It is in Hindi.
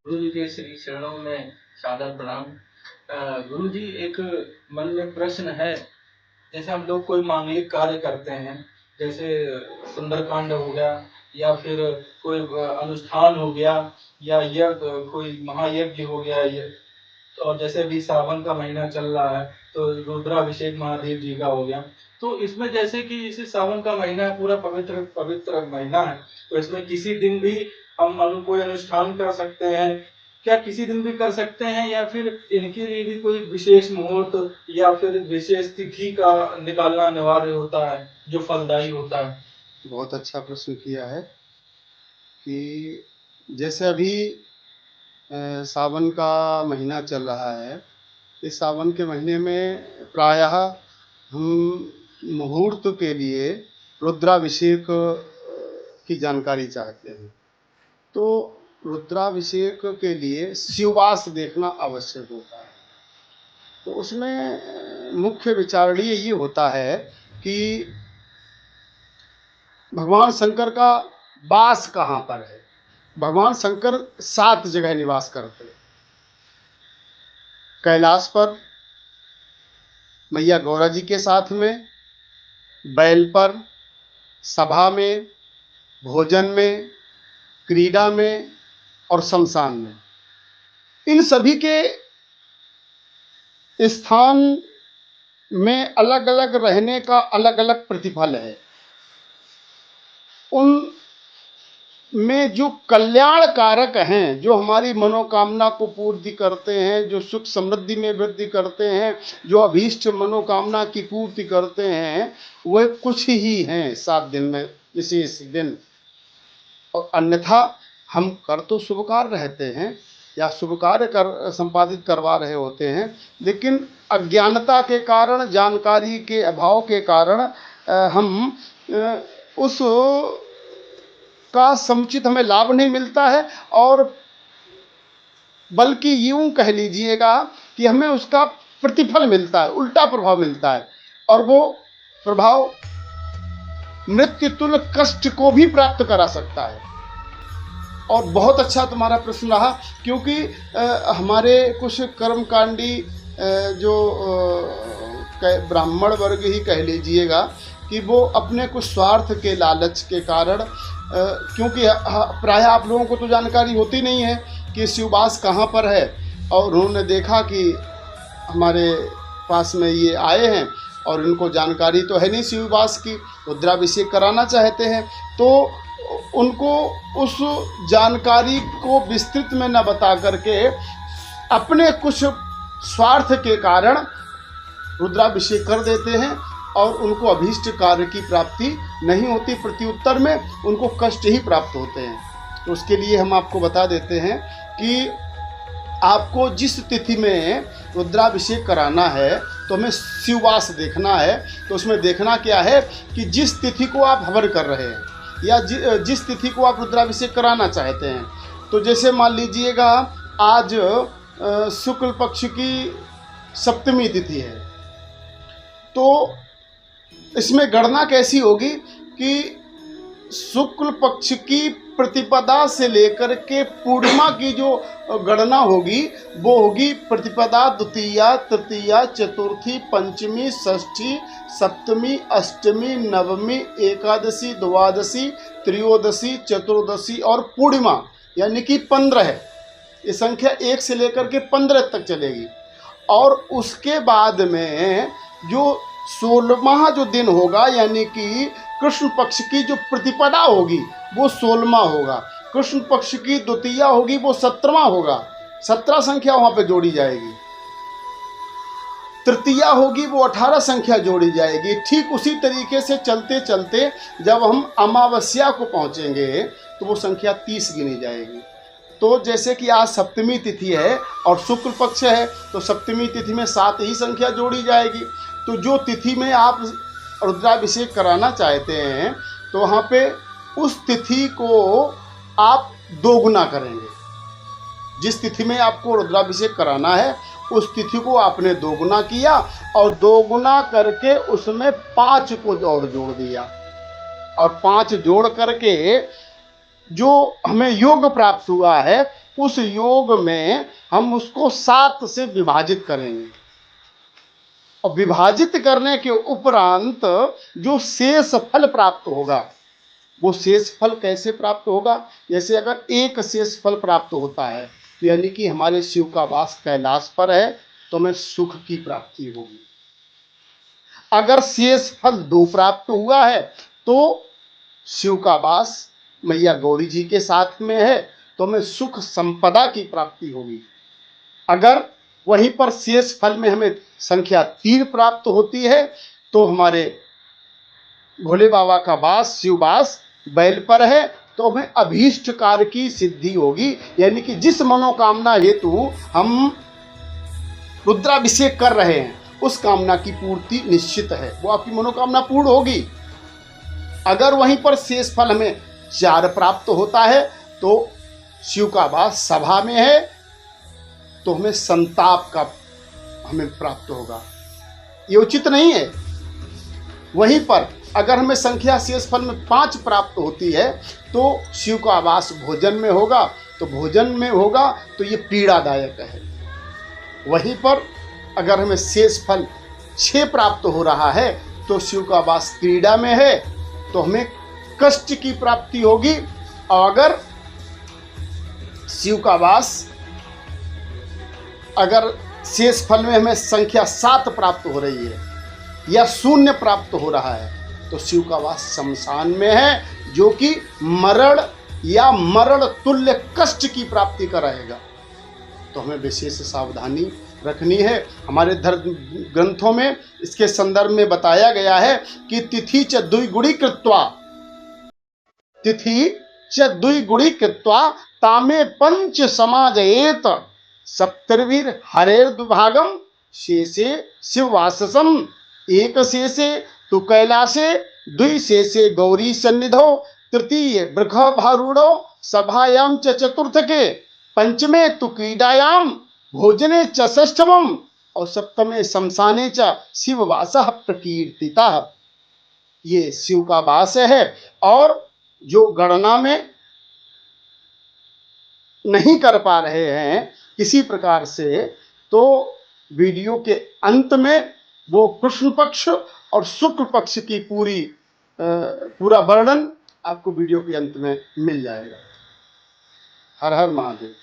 गुरु जी के श्री चरणों में सादर प्रणाम। गुरु जी, एक मन में प्रश्न है। जैसे हम लोग कोई मांगलिक कार्य करते हैं, जैसे सुंदरकांड हो गया, या फिर कोई अनुष्ठान हो गया, या यज्ञ, कोई महायज्ञ हो गया, ये और जैसे भी सावन का महीना चल रहा है तो रुद्राभिषेक महादेव जी का हो गया। तो इसमें जैसे कि इसे सावन का महीना है, पूरा पवित्र पवित्र महीना है, तो इसमें किसी दिन भी हम कोई अनुष्ठान कर सकते हैं? क्या किसी दिन भी कर सकते हैं, या फिर इनके लिए भी कोई विशेष मुहूर्त या फिर विशेष तिथि का निकालना अनिवार्य होता है जो फलदायी होता है? बहुत अच्छा प्रश्न किया है कि जैसे अभी सावन का महीना चल रहा है। इस सावन के महीने में प्रायः हम मुहूर्त के लिए रुद्राभिषेक की जानकारी चाहते हैं। तो रुद्राभिषेक के लिए शिवास देखना आवश्यक होता है। तो उसमें मुख्य विचारणीय ये होता है कि भगवान शंकर का वास कहाँ पर है। भगवान शंकर 7 जगह निवास करते हैं। कैलाश पर मैया गौरा जी के साथ में, बैल पर, सभा में, भोजन में, क्रीड़ा में और शमशान में। इन सभी के स्थान में अलग अलग रहने का अलग अलग प्रतिफल है। उन में जो कल्याण कारक हैं, जो हमारी मनोकामना को पूर्ति करते हैं, जो सुख समृद्धि में वृद्धि करते हैं, जो अभीष्ट मनोकामना की पूर्ति करते हैं, वह कुछ ही हैं 7 दिन में, विशेष दिन। और अन्यथा हम कर तो शुभ कार्य रहते हैं या शुभ कार्य कर संपादित करवा रहे होते हैं, लेकिन अज्ञानता के कारण, जानकारी के अभाव के कारण हम उस का समुचित हमें लाभ नहीं मिलता है, और बल्कि यूं कह लीजिएगा कि हमें उसका प्रतिफल मिलता है, उल्टा प्रभाव मिलता है। और वो प्रभाव मृत्यु तुल्य कष्ट को भी प्राप्त करा सकता है। और बहुत अच्छा तुम्हारा प्रश्न रहा, क्योंकि हमारे कुछ कर्मकांडी जो ब्राह्मण वर्ग ही कह लीजिएगा कि वो अपने कुछ स्वार्थ के लालच के कारण, क्योंकि प्रायः आप लोगों को तो जानकारी होती नहीं है कि शिववास कहाँ पर है, और उन्होंने देखा कि हमारे पास में ये आए हैं और इनको जानकारी तो है नहीं शिववास की, रुद्राभिषेक कराना चाहते हैं, तो उनको उस जानकारी को विस्तृत में न बता करके अपने कुछ स्वार्थ के कारण रुद्राभिषेक कर देते हैं, और उनको अभीष्ट कार्य की प्राप्ति नहीं होती, प्रत्युत्तर में उनको कष्ट ही प्राप्त होते हैं। तो उसके लिए हम आपको बता देते हैं कि आपको जिस तिथि में रुद्राभिषेक कराना है तो हमें शिववास देखना है। तो उसमें देखना क्या है कि जिस तिथि को आप हवन कर रहे हैं या जिस तिथि को आप रुद्राभिषेक कराना चाहते हैं, तो जैसे मान लीजिएगा आज शुक्ल पक्ष की सप्तमी तिथि है, तो इसमें गणना कैसी होगी कि शुक्ल पक्ष की प्रतिपदा से लेकर के पूर्णिमा की जो गणना होगी वो होगी प्रतिपदा, द्वितीया, तृतीया, चतुर्थी, पंचमी, षष्ठी, सप्तमी, अष्टमी, नवमी, एकादशी, द्वादशी, त्रयोदशी, चतुर्दशी और पूर्णिमा, यानी कि 15 है। ये संख्या 1 से लेकर के 15 तक चलेगी। और उसके बाद में जो 16वां जो दिन होगा, यानी कि कृष्ण पक्ष की जो प्रतिपदा होगी वो 16वां होगा, कृष्ण पक्ष की द्वितीया होगी वो 17वां होगा, 17 संख्या वहां पे जोड़ी जाएगी, तृतीया होगी वो 18 संख्या जोड़ी जाएगी। ठीक उसी तरीके से चलते चलते जब हम अमावस्या को पहुंचेंगे तो वो संख्या 30 गिनी जाएगी। तो जैसे कि आज सप्तमी तिथि है और शुक्ल पक्ष है, तो सप्तमी तिथि में 7 ही संख्या जोड़ी जाएगी। तो जो तिथि में आप रुद्राभिषेक कराना चाहते हैं तो वहाँ पे उस तिथि को आप दोगुना करेंगे। जिस तिथि में आपको रुद्राभिषेक कराना है उस तिथि को आपने दोगुना किया, और दोगुना करके उसमें 5 को और जोड़ दिया, और 5 जोड़ करके जो हमें योग प्राप्त हुआ है उस योग में हम उसको 7 से विभाजित करेंगे, और विभाजित करने के उपरांत जो शेष फल प्राप्त होगा, वो शेष फल कैसे प्राप्त होगा? जैसे अगर एक शेष फल प्राप्त होता है, तो यानी कि हमारे शिव का वास कैलाश पर है, तो हमें सुख की प्राप्ति होगी। अगर शेष फल 2 प्राप्त हुआ है, तो शिव का वास मैया गौरी जी के साथ में है, तो हमें सुख संपदा की प्राप्ति होगी। अगर वहीं पर शेष फल में हमें संख्या 3 प्राप्त होती है, तो हमारे भोले बाबा का वास, शिव वास बैल पर है, तो हमें अभीष्ट कार्य की सिद्धि होगी। यानी कि जिस मनोकामना हेतु हम रुद्राभिषेक कर रहे हैं, उस कामना की पूर्ति निश्चित है, वो आपकी मनोकामना पूर्ण होगी। अगर वहीं पर शेष फल हमें 4 प्राप्त होता है, तो शिव का वास सभा में है, तो हमें संताप का हमें प्राप्त होगा, ये उचित नहीं है। वहीं पर अगर हमें संख्या शेष फल में 5 प्राप्त होती है, तो शिव का वास भोजन में होगा, तो भोजन में होगा तो ये पीड़ादायक है। वहीं पर अगर हमें शेष फल 6 प्राप्त हो रहा है, तो शिव का वास क्रीड़ा में है, तो हमें कष्ट की प्राप्ति होगी। और अगर शिव का वास, अगर शेष फल में हमें संख्या 7 प्राप्त हो रही है या 0 प्राप्त हो रहा है, तो शिव का वास शमशान में है, जो कि मरण या मरण तुल्य कष्ट की प्राप्ति कराएगा। तो हमें विशेष सावधानी रखनी है। हमारे धर्म ग्रंथों में इसके संदर्भ में बताया गया है कि तिथि च द्विगुणी कृत्वा, तिथि च द्विगुणी कृत्वा तामे पंच समाजयेत सप्तर्वीर हरेर्दुभागम शेषे शिववाससम एक शेषे तु कैलासे द्विशेषे गौरी सन्निधौ तृतीय वृख भारूढ़ो सभायां च चतुर्थके पंचमे तु क्रीडायां भोजने च षष्ठमम और सप्तमे शमशाने च शिववासः प्रकीर्तितः। ये शिव का वास है। और जो गणना में नहीं कर पा रहे हैं किसी प्रकार से, तो वीडियो के अंत में वो कृष्ण पक्ष और शुक्ल पक्ष की पूरा वर्णन आपको वीडियो के अंत में मिल जाएगा। हर हर महादेव।